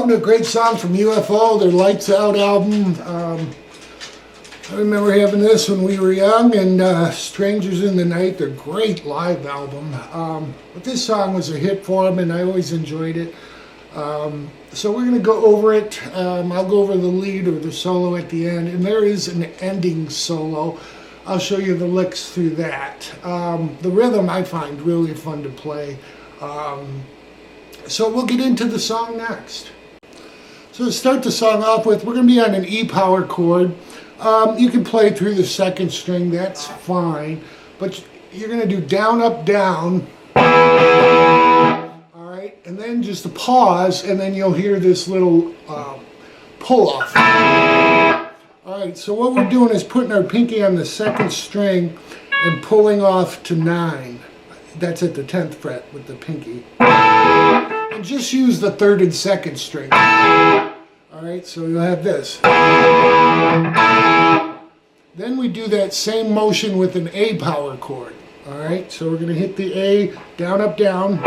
Welcome to a great song from UFO, their Lights Out album. I remember having this when we were young, and Strangers in the Night, their great live album. But this song was a hit for them, and I always enjoyed it. So we're going to go over it. I'll go over the lead or the solo at the end, and there is an ending solo. I'll show you the licks through that. The rhythm I find really fun to play. So we'll get into the song next. So to start the song off with, we're going to be on an E power chord. You can play through the second string, that's fine. But you're going to do down, up, down. Alright, and then just a pause, and then you'll hear this little pull off. Alright, so what we're doing is putting our pinky on the second string and pulling off to 9. That's at the 10th fret with the pinky. And just use the 3rd and 2nd string. Alright, so you'll have this. Then we do that same motion with an A power chord. Alright, so we're going to hit the A, down, up, down.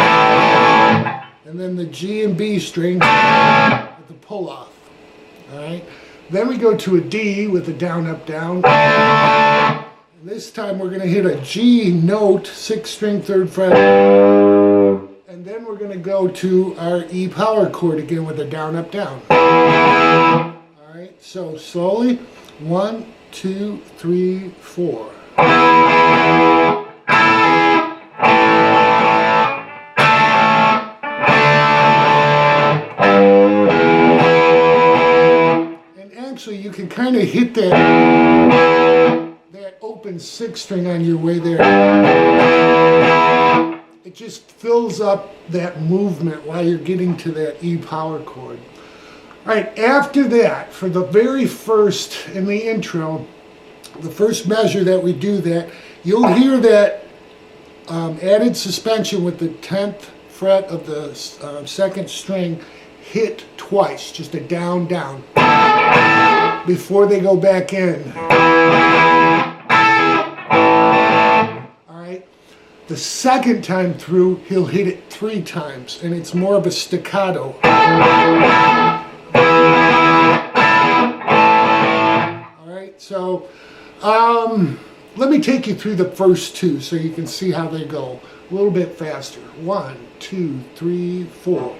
And then the G and B string with the pull off. Alright, then we go to a D with a down, up, down. This time we're going to hit a G note, 6th string, 3rd fret. And then we're going to go to our E power chord again with a down, up, down. Alright, so slowly. 1, 2, 3, 4. And actually you can kind of hit that open 6th string on your way there. It just fills up that movement while you're getting to that E power chord. Alright, after that, for the very first, in the intro, the first measure that we do that, you'll hear that added suspension with the 10th fret of the 2nd string hit twice, just a down, down, before they go back in. The second time through, he'll hit it 3 times, and it's more of a staccato. Alright, so let me take you through the first 2 so you can see how they go. A little bit faster. 1, 2, 3, 4.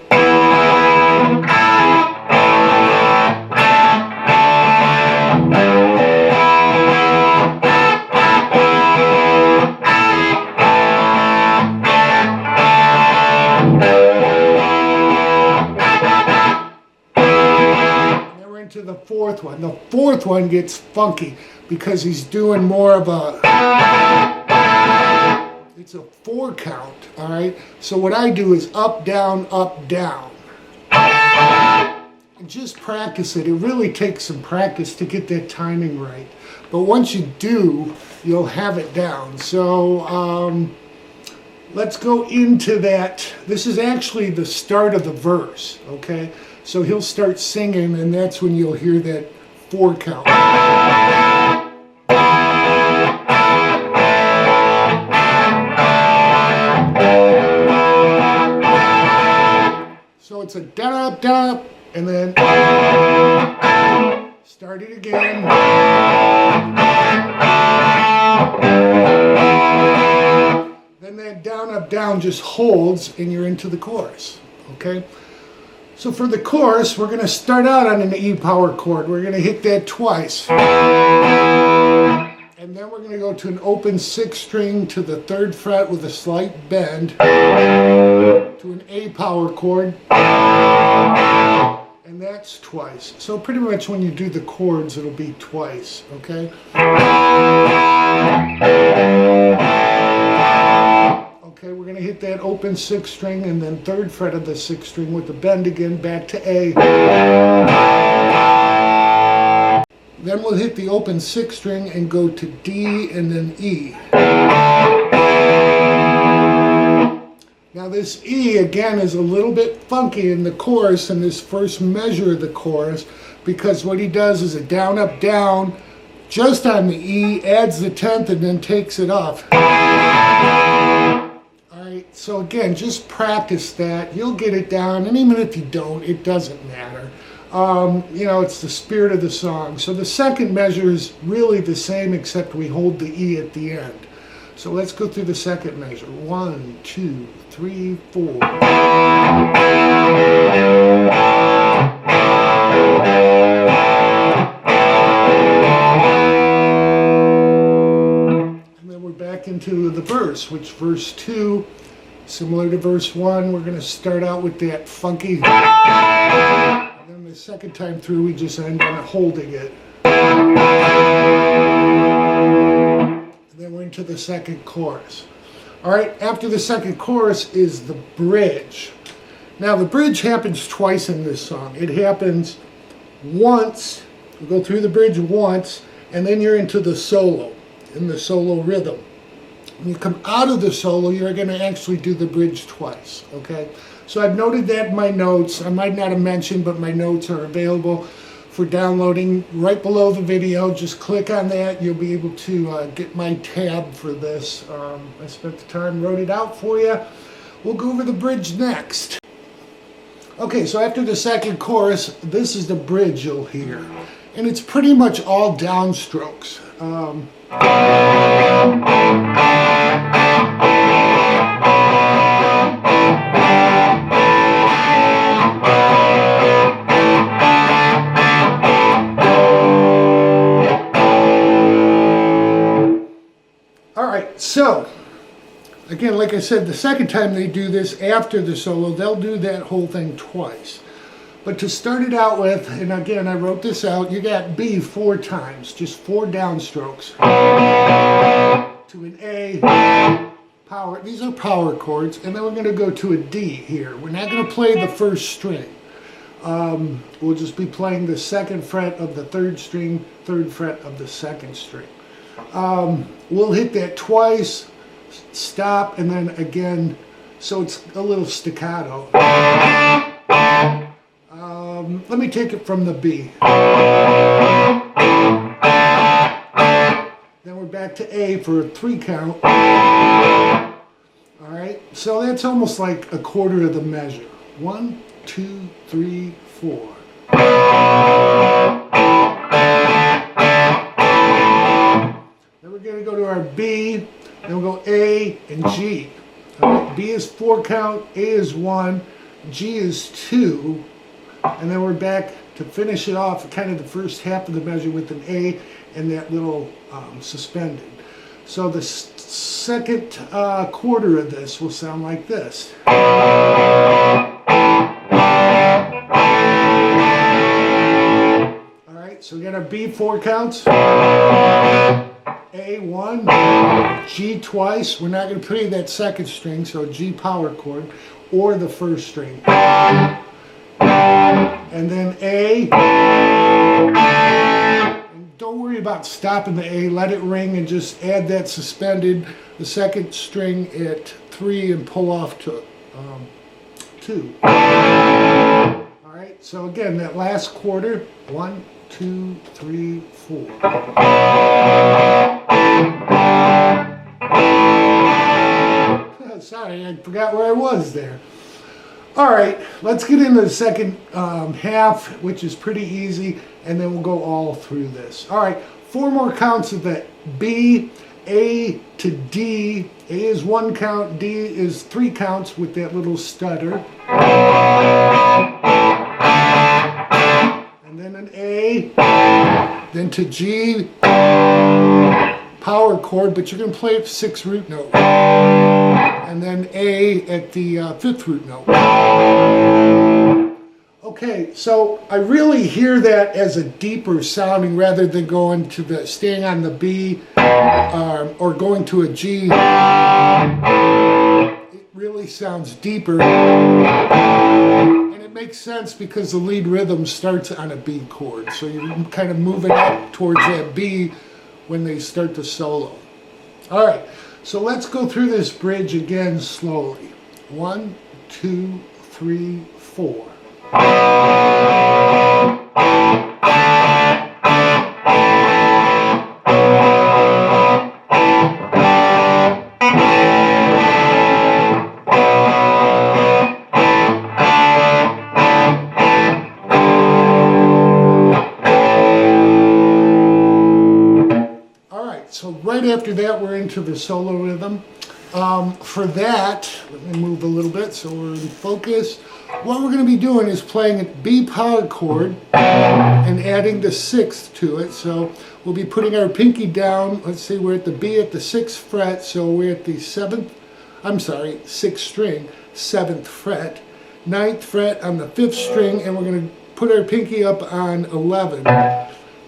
To the 4th one. The 4th one gets funky because he's doing more of a, it's a 4 count, alright? So what I do is up, down, and just practice it. It really takes some practice to get that timing right. But once you do, you'll have it down. So let's go into that. This is actually the start of the verse, okay? So he'll start singing, and that's when you'll hear that 4 count. So it's a down, up, and then start it again. Then that down, up, down just holds, and you're into the chorus, okay? So for the chorus, we're going to start out on an E power chord. We're going to hit that twice. And then we're going to go to an open 6th string to the 3rd fret with a slight bend. To an A power chord. And that's twice. So pretty much when you do the chords, it'll be twice, okay? Okay, we're going to hit that open 6th string and then 3rd fret of the 6th string with the bend again, back to A. Then we'll hit the open 6th string and go to D and then E. Now this E, again, is a little bit funky in the chorus, in this first measure of the chorus, because what he does is a down, up, down, just on the E, adds the 10th, and then takes it off. So again, just practice that. You'll get it down, and even if you don't, it doesn't matter. You know, it's the spirit of the song. So the second measure is really the same, except we hold the E at the end. So let's go through the second measure. 1, 2, 3, 4. And then we're back into the verse, which verse 2, similar to verse 1, we're going to start out with that funky. And then the second time through, we just end on holding it. Then we're into the second chorus. All right, after the second chorus is the bridge. Now the bridge happens twice in this song. It happens once, you go through the bridge once, and then you're into the solo, in the solo rhythm. When you come out of the solo, you're going to actually do the bridge twice, okay? So I've noted that in my notes. I might not have mentioned, but my notes are available for downloading right below the video. Just click on that. You'll be able to get my tab for this. I spent the time, wrote it out for you. We'll go over the bridge next. Okay, so after the second chorus, this is the bridge you'll hear. And it's pretty much all downstrokes. So, again, like I said, the second time they do this after the solo, they'll do that whole thing twice. But to start it out with, and again, I wrote this out, you got B 4 times, just 4 downstrokes. To an A, power, these are power chords, and then we're going to go to a D here. We're not going to play the first string. We'll just be playing the second fret of the third string, third fret of the second string. We'll hit that twice, stop, and then again, so it's a little staccato. Let me take it from the B. Then we're back to A for a 3 count. Alright, so that's almost like a quarter of the measure. 1, 2, 3, 4. Then we're going to go to our B, then we'll go A and G. Right, B is 4 count, A is 1, G is 2, and then we're back to finish it off, kind of the first half of the measure with an A and that little suspended. So the second quarter of this will sound like this. Alright, so we got our B 4 counts. A 1, G twice. We're not going to play that second string, so G power chord, or the first string. And then A. And don't worry about stopping the A. Let it ring and just add that suspended, the second string at 3 and pull off to 2. Alright, so again, that last quarter, 1, 2, 3, 4. Sorry, I forgot where I was there. Alright, let's get into the second half, which is pretty easy, and then we'll go all through this. Alright, 4 more counts of that. B, A to D. A is 1 count, D is 3 counts with that little stutter. And then an A, then to G, power chord, but you're going to play it 6th root note. And then A at the 5th root note. Okay, so I really hear that as a deeper sounding rather than going to the, staying on the B or going to a G. It really sounds deeper. And it makes sense because the lead rhythm starts on a B chord. So you're kind of moving up towards that B when they start the solo. All right, so let's go through this bridge again slowly. 1, 2, 3, 4. into the solo rhythm. For that, let me move a little bit so we're in focus. What we're going to be doing is playing a B power chord and adding the sixth to it. So we'll be putting our pinky down. Let's see, we're at the B at the 6th fret, so we're at the 6th string, 7th fret, 9th fret on the 5th string, and we're going to put our pinky up on 11.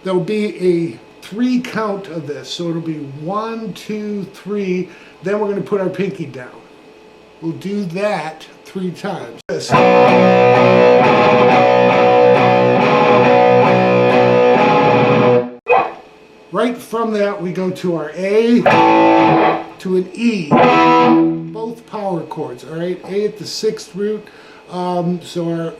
There'll be a 3 count of this, so it'll be 1, 2, 3, then we're going to put our pinky down. We'll do that 3 times. Right from that we go to our A, to an E, both power chords, all right? A at the 6th root, so our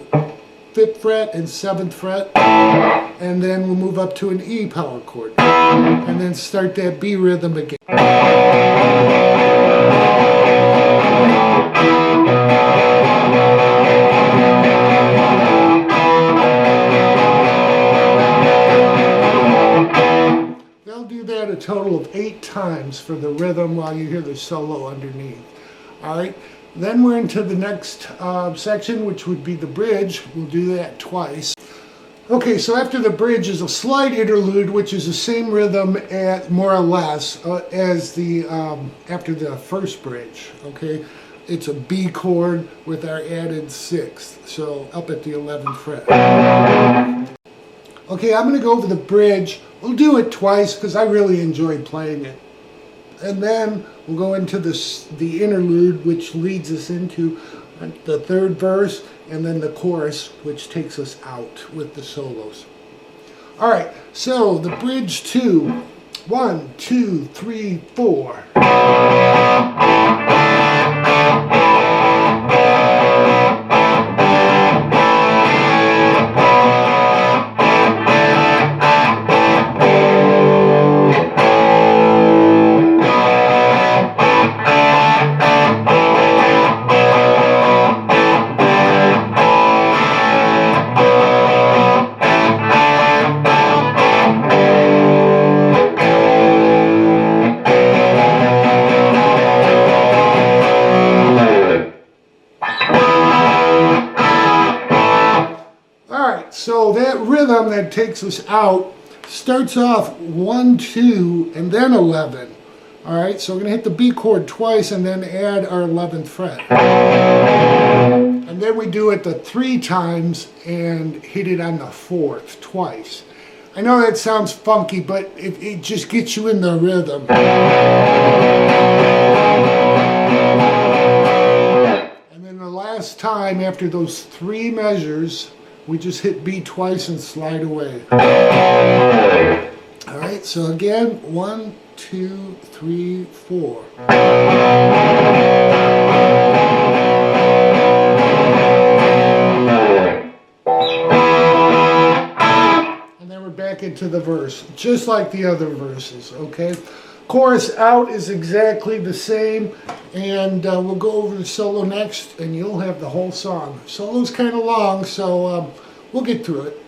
5th fret and 7th fret, and then we'll move up to an E power chord, and then start that B rhythm again. They'll do that a total of 8 times for the rhythm while you hear the solo underneath. All right. Then we're into the next section, which would be the bridge. We'll do that twice. Okay, so after the bridge is a slight interlude, which is the same rhythm at more or less as the after the first bridge. Okay, it's a B chord with our added 6th, so up at the 11th fret. Okay, I'm going to go over the bridge. We'll do it twice because I really enjoy playing it. And then we'll go into the interlude, which leads us into the 3rd verse, and then the chorus, which takes us out with the solos. All right, so the bridge 2. 1, 2, 3, 4. So that rhythm that takes us out starts off 1, 2, and then 11. All right, so we're going to hit the B chord twice and then add our 11th fret. And then we do it the 3 times and hit it on the 4th twice. I know that sounds funky, but it just gets you in the rhythm. And then the last time, after those 3 measures, we just hit B twice and slide away. All right, so again, 1, 2, 3, 4. And then we're back into the verse, just like the other verses, okay? Chorus out is exactly the same, and we'll go over the solo next, and you'll have the whole song. Solo's kind of long, so we'll get through it.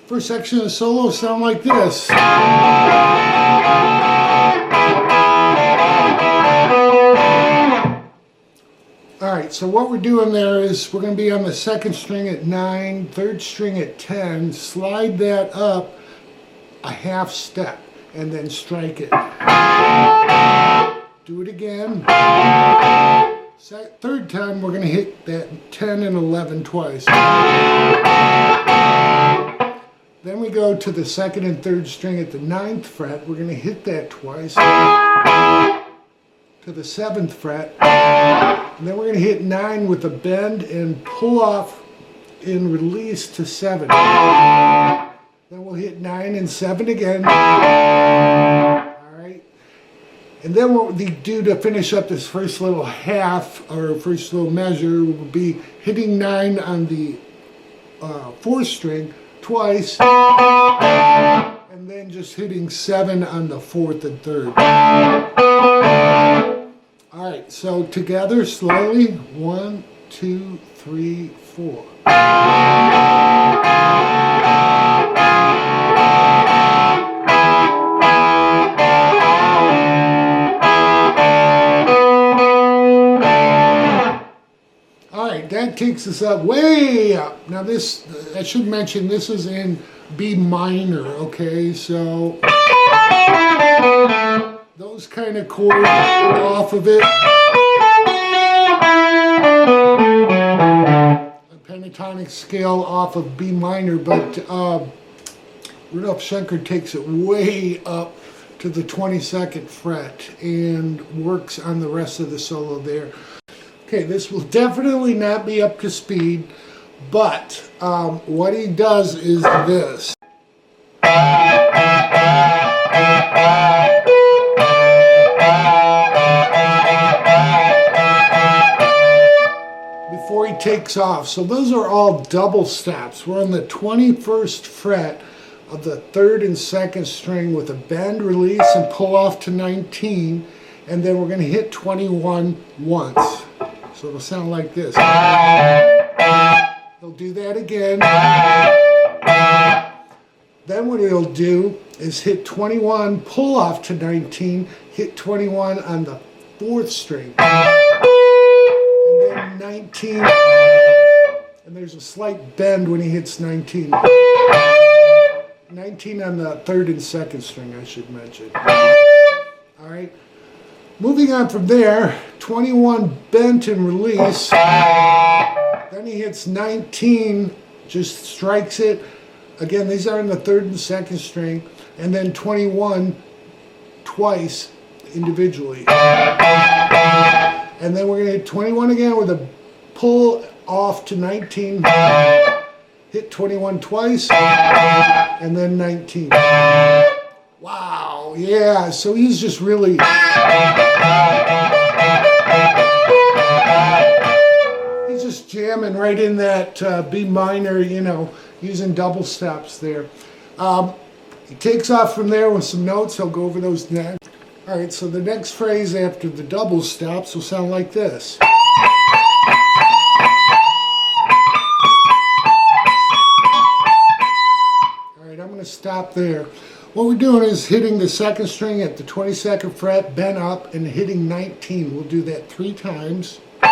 First section of the solo sound like this. Alright, so what we're doing there is we're going to be on the 2nd string at 9, 3rd string at 10, slide that up a half step, and then strike it. Do it again. 3rd time we're going to hit that 10 and 11 twice. Then we go to the 2nd and 3rd string at the 9th fret. We're going to hit that twice. To the 7th fret. And then we're going to hit 9 with a bend and pull off and release to 7. Then we'll hit 9 and 7 again. Alright. And then what we do to finish up this first little half, or first little measure, will be hitting 9 on the 4th string twice, and then just hitting 7 on the 4th and 3rd. Alright, so together, slowly, 1, 2, 3, 4. right, that takes us up, way up. Now this, I should mention, this is in B minor, okay? So those kind of chords off of it. A pentatonic scale off of B minor, but Rudolf Schenker takes it way up to the 22nd fret and works on the rest of the solo there. Okay, this will definitely not be up to speed, but what he does is this. Before he takes off. So those are all double stops. We're on the 21st fret of the 3rd and 2nd string with a bend, release, and pull off to 19, and then we're going to hit 21 once. So it'll sound like this. He'll do that again. Then what he'll do is hit 21, pull off to 19, hit 21 on the 4th string. And then 19, and there's a slight bend when he hits 19. 19 on the 3rd and 2nd string, I should mention. All right. Moving on from there, 21 bent and release. Then he hits 19, just strikes it. Again, these are in the 3rd and 2nd string. And then 21 twice individually. And then we're going to hit 21 again with a pull off to 19. Hit 21 twice. And then 19. Wow, yeah, so he's just really... He's just jamming right in that B minor, you know, using double stops there. He takes off from there with some notes. He'll go over those next. All right, so the next phrase after the double stops will sound like this. All right, I'm going to stop there. What we're doing is hitting the 2nd string at the 22nd fret, bend up, and hitting 19. We'll do that 3 times. Then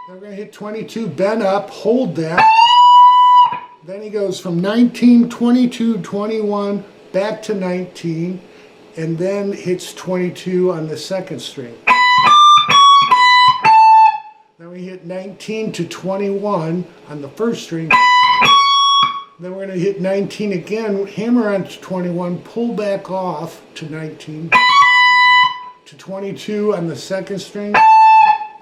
we're going to hit 22, bend up, hold that. Then he goes from 19, 22, 21, back to 19, and then hits 22 on the 2nd string. Then we hit 19 to 21 on the 1st string. Then we're going to hit 19 again, hammer on to 21, pull back off to 19, to 22 on the 2nd string,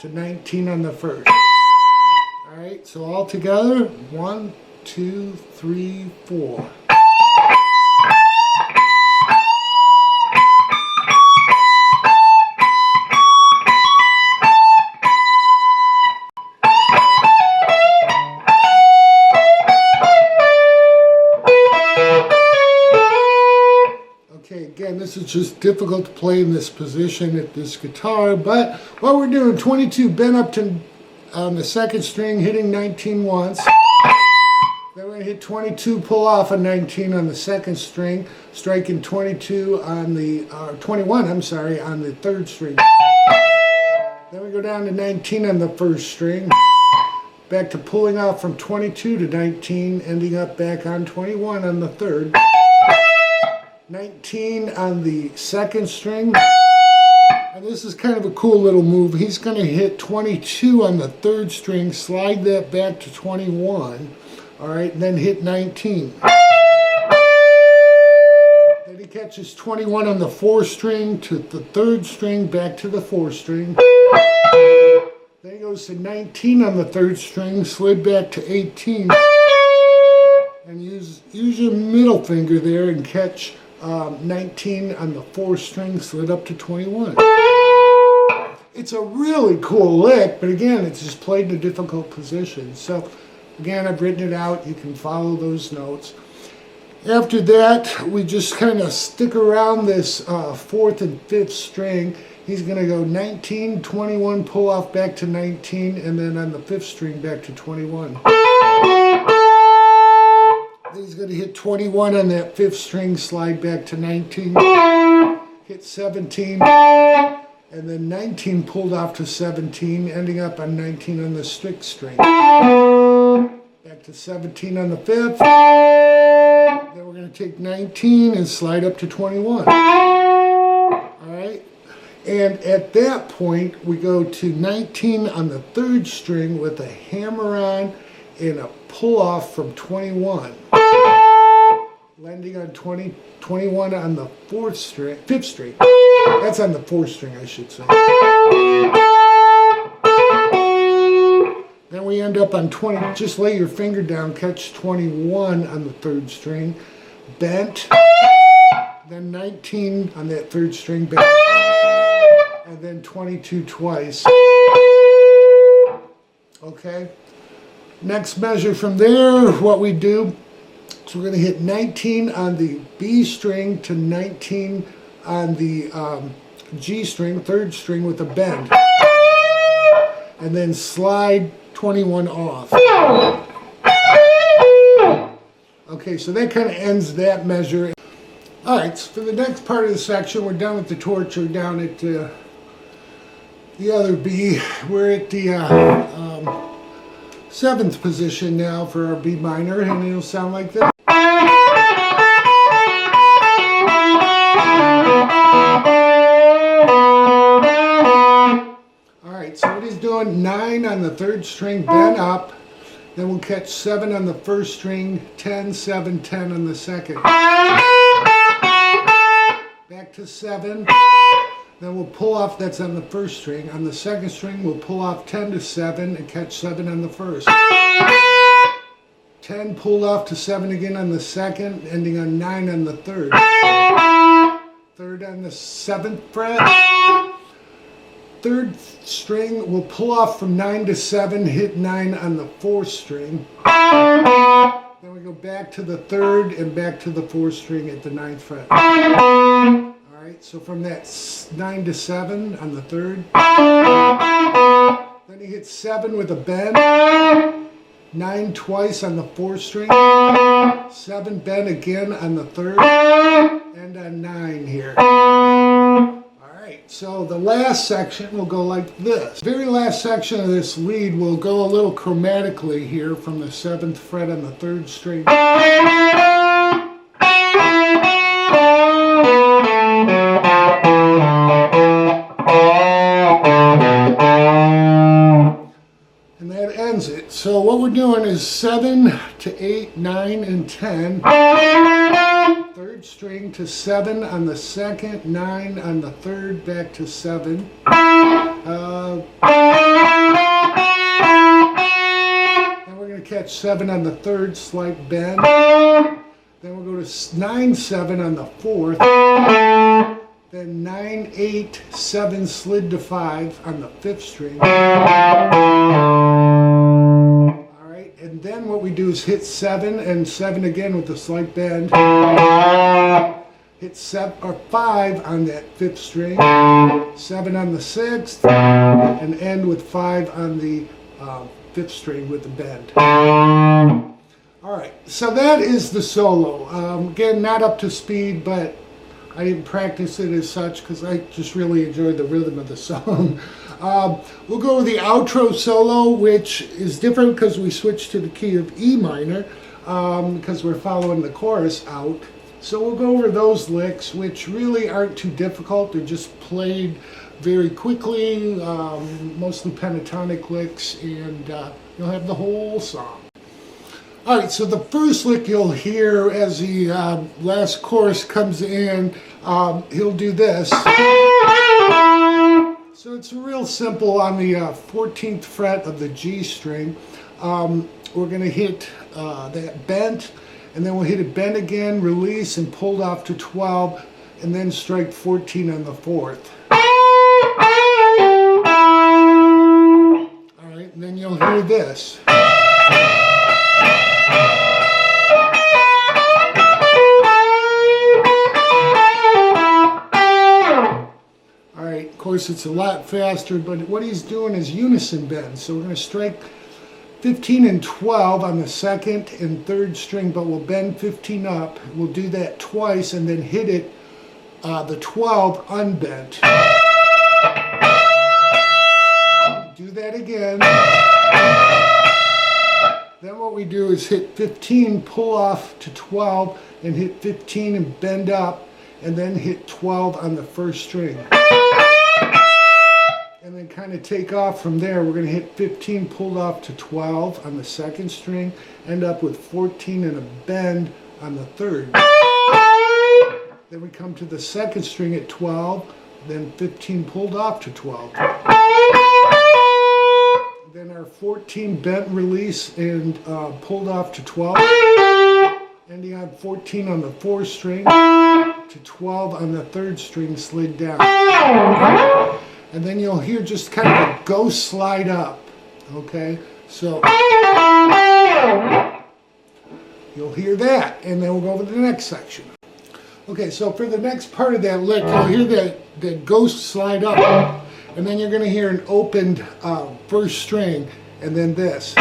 to 19 on the 1st. All right, so all together, 1, 2, 3, 4. Again, this is just difficult to play in this position at this guitar, but what we're doing, 22 bent up to on the 2nd string, hitting 19 once. Then we're going to hit 22, pull off a 19 on the 2nd string, striking 22 on the 21, I'm sorry, on the 3rd string. Then we go down to 19 on the 1st string, back to pulling off from 22 to 19, ending up back on 21 on the 3rd. 19 on the 2nd string, and this is kind of a cool little move. He's going to hit 22 on the 3rd string, slide that back to 21, all right, and then hit 19. Then he catches 21 on the 4th string to the 3rd string, back to the 4th string. Then he goes to 19 on the 3rd string, slid back to 18, and use your middle finger there and catch 19 on the 4th string, slid up to 21. It's a really cool lick, but again, it's just played in a difficult position. So again, I've written it out. You can follow those notes. After that, we just kind of stick around this 4th and 5th string. He's going to go 19, 21, pull off back to 19, and then on the 5th string back to 21. He's going to hit 21 on that 5th string, slide back to 19, hit 17, and then 19 pulled off to 17, ending up on 19 on the sixth string. Back to 17 on the fifth. Then we're going to take 19 and slide up to 21. Alright? And at that point, we go to 19 on the third string with a hammer on and a pull off from 21. Landing on 21 on the fifth string. That's on the fourth string, I should say. Then we end up on 20. Just lay your finger down, catch 21 on the third string, bent. Then 19 on that third string, bent. And then 22 twice. Okay? Next measure from there, what we do, so we're going to hit 19 on the B string to 19 on the G string, third string with a bend. And then slide 21 off. Okay, so that kind of ends that measure. Alright, so for the next part of the section, we're done with the torture down at the other B. We're at the seventh position now for our B minor, and it'll sound like this. Alright, so what he's doing, 9 on the third string, bent up, then we'll catch 7 on the first string, 10, 7, 10 on the second. Back to 7, then we'll pull off, that's on the first string. On the second string, we'll pull off 10 to 7 and catch 7 on the first. 10 pulled off to 7 again on the second, ending on 9 on the third. Third on the 7th fret. Third string, we'll pull off from 9 to 7, hit 9 on the fourth string. Then we go back to the third and back to the fourth string at the 9th fret. Alright, so from that 9 to 7 on the third. Then he hits 7 with a bend. 9 twice on the fourth string. 7 bend again on the third. And on 9 here. So the last section will go like this. The very last section of this lead will go a little chromatically here from the 7th fret on the 3rd string. And that ends it. So what we're doing is 7 to 8, 9, and 10. 3rd string to 7 on the 2nd, 9 on the 3rd, back to 7. Then we're going to catch 7 on the 3rd, slight bend. Then we'll go to 9, 7 on the 4th. Then 9, 8, 7 slid to 5 on the 5th string. And then what we do is hit 7 and 7 again with a slight bend. Hit 5 on that 5th string, 7 on the 6th, and end with 5 on the 5th string with a bend. Alright, so that is the solo. Again, not up to speed, but I didn't practice it as such because I just really enjoyed the rhythm of the song. We'll go with the outro solo, which is different because we switched to the key of E minor because we're following the chorus out. So we'll go over those licks, which really aren't too difficult. They're just played very quickly, mostly pentatonic licks, and you'll have the whole song. Alright, so the first lick you'll hear as the last chorus comes in, he'll do this. So it's real simple on the 14th fret of the G string. We're going to hit that bent, and then we'll hit it bent again, release, and pulled off to 12, and then strike 14 on the 4th. Alright, and then you'll hear this. Of course, it's a lot faster, but what he's doing is unison bend. So we're going to strike 15 and 12 on the 2nd and 3rd string, but we'll bend 15 up. We'll do that twice and then hit it, the 12 unbent. do is hit 15, pull off to 12, and hit 15 and bend up, and then hit 12 on the first string. And then kind of take off from there. We're going to hit 15 pulled off to 12 on the second string, end up with 14 and a bend on the third. Then we come to the second string at 12, then 15 pulled off to 12. Then our 14 bent release and pulled off to 12, ending on 14 on the fourth string to 12 on the third string slid down. And then you'll hear just kind of a ghost slide up, okay? So you'll hear that, and then we'll go over to the next section. Okay, so for the next part of that lick, you'll hear that ghost slide up, and then you're going to hear an opened first string, and then this.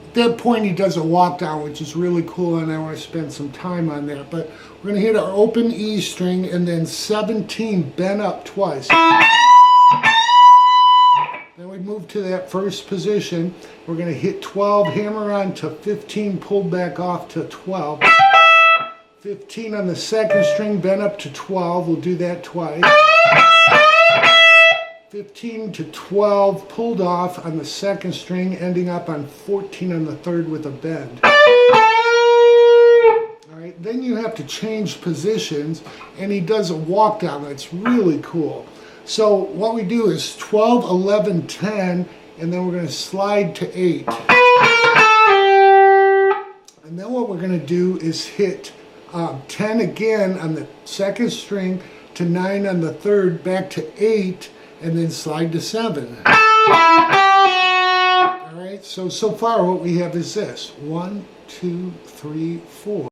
At that point he does a walk down, which is really cool, and I want to spend some time on that. But we're going to hit our open E string and then 17 bent up twice. Then we move to that first position. We're going to hit 12, hammer on to 15, pull back off to 12. 15 on the second string, bent up to 12. We'll do that twice. 15 to 12 pulled off on the second string, ending up on 14 on the third with a bend. Alright, then you have to change positions, and he does a walk down that's really cool. So what we do is 12, 11, 10, and then we're going to slide to 8. And then what we're going to do is hit 10 again on the second string, to 9 on the third, back to 8, and then slide to 7. Alright, so far what we have is this. 1, 2, 3, 4.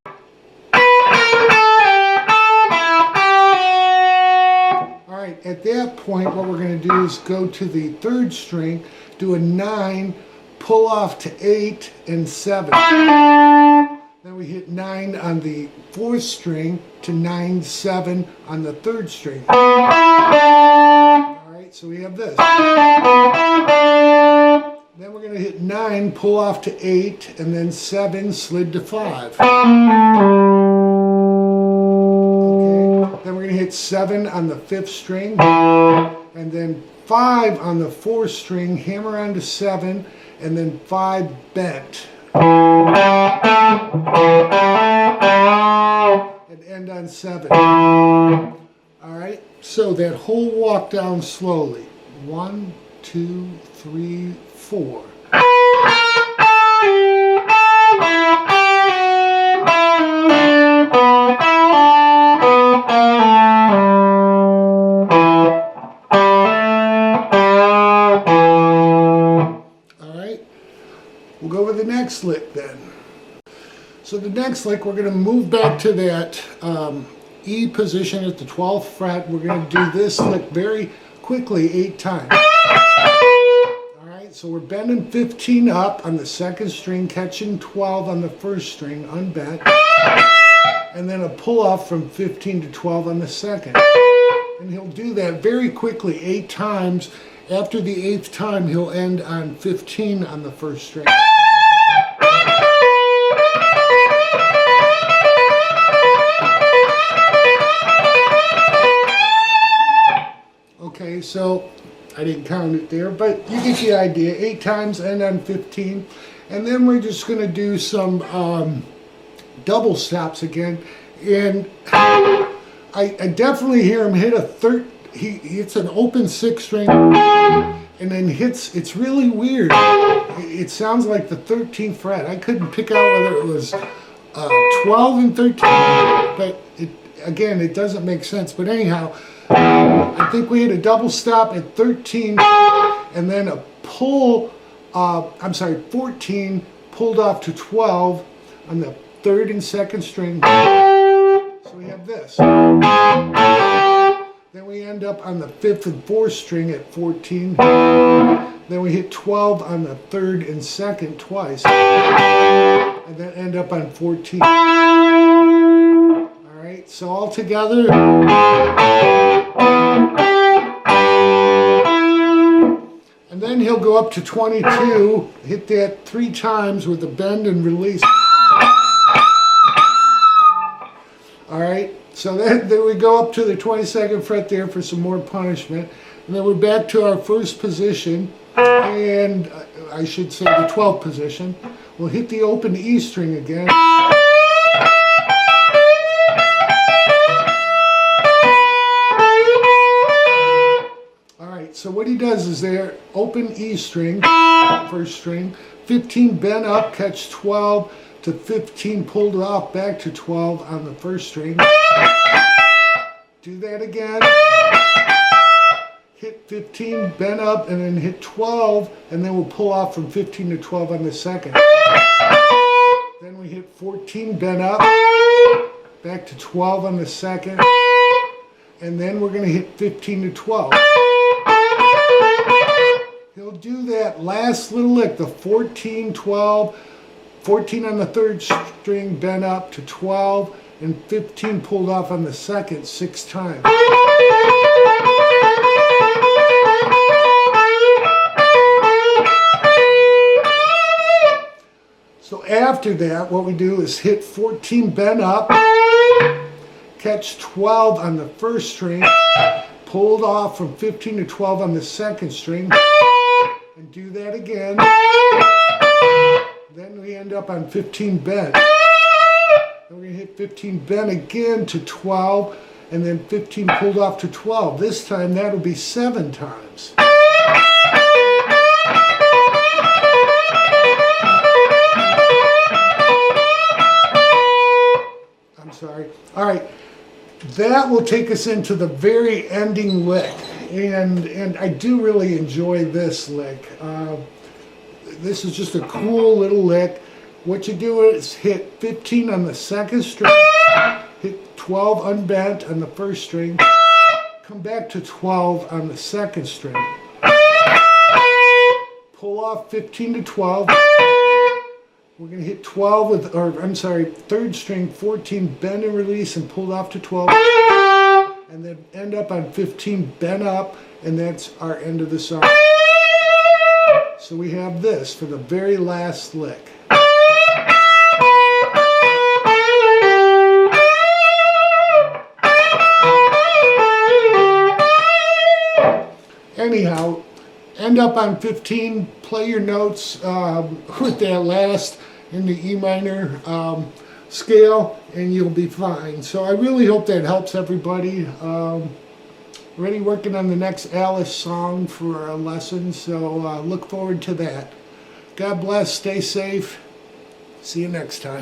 Alright, at that point what we're going to do is go to the third string, do a 9, pull off to 8 and 7. Then we hit 9 on the fourth string to 9, 7 on the third string. So we have this. Then we're going to hit 9, pull off to 8, and then 7, slid to 5. Okay. Then we're going to hit 7 on the fifth string, and then 5 on the fourth string, hammer on to 7, and then 5 bent. And end on 7. Alright, so that whole walk down slowly. 1, 2, 3, 4. Alright, we'll go over the next lick then. So the next lick, we're going to move back to that E position at the 12th fret. We're going to do this lick very quickly 8 times. Alright, so we're bending 15 up on the second string, catching 12 on the first string, unbent, and then a pull off from 15 to 12 on the second. And he'll do that very quickly 8 times. After the 8th time, he'll end on 15 on the first string. Okay, so I didn't count it there, but you get the idea. 8 times, end on 15. And then we're just going to do some double stops again. And I definitely hear him hit a he hits an open 6th string and then hits, it's really weird. It sounds like the 13th fret. I couldn't pick out whether it was 12 and 13, but again, it doesn't make sense. But anyhow, I think we hit a double stop at 13 and then a pull, 14 pulled off to 12 on the 3rd and 2nd string. So we have this. Then we end up on the 5th and 4th string at 14. Then we hit 12 on the 3rd and 2nd twice. And then end up on 14. Alright, so all together. Then he'll go up to 22, hit that 3 times with a bend and release. Alright, so then we go up to the 22nd fret there for some more punishment. And then we're back to our first position, and I should say the 12th position. We'll hit the open E string again. Alright, so what he does is there, open E string, first string, 15 bent up, catch 12, to 15 pulled off, back to 12 on the first string. Do that again. Hit 15, bent up, and then hit 12, and then we'll pull off from 15 to 12 on the second. Then we hit 14, bent up, back to 12 on the second, and then we're going to hit 15 to 12. He'll do that last little lick, the 14, 12, 14 on the third string, bent up to 12, and 15 pulled off on the second 6 times. So after that, what we do is hit 14 bent up, catch 12 on the first string, pulled off from 15 to 12 on the second string, and do that again. Then we end up on 15 bent. Then we're going to hit 15 bent again to 12, and then 15 pulled off to 12. This time that'll be 7 times. I'm sorry. All right. That will take us into the very ending lick. And I do really enjoy this lick. This is just a cool little lick. What you do is hit 15 on the second string, hit 12 unbent on the first string, come back to 12 on the second string, pull off 15 to 12. We're going to hit 12 with, or I'm sorry, third string, 14, bend and release and pulled off to 12, and then end up on 15, bent up, and that's our end of the song. So we have this for the very last lick. Anyhow, end up on 15, play your notes with that last in the E minor scale, and you'll be fine. So I really hope that helps everybody. Already working on the next Alice song for our lesson, so look forward to that. God bless, stay safe, see you next time.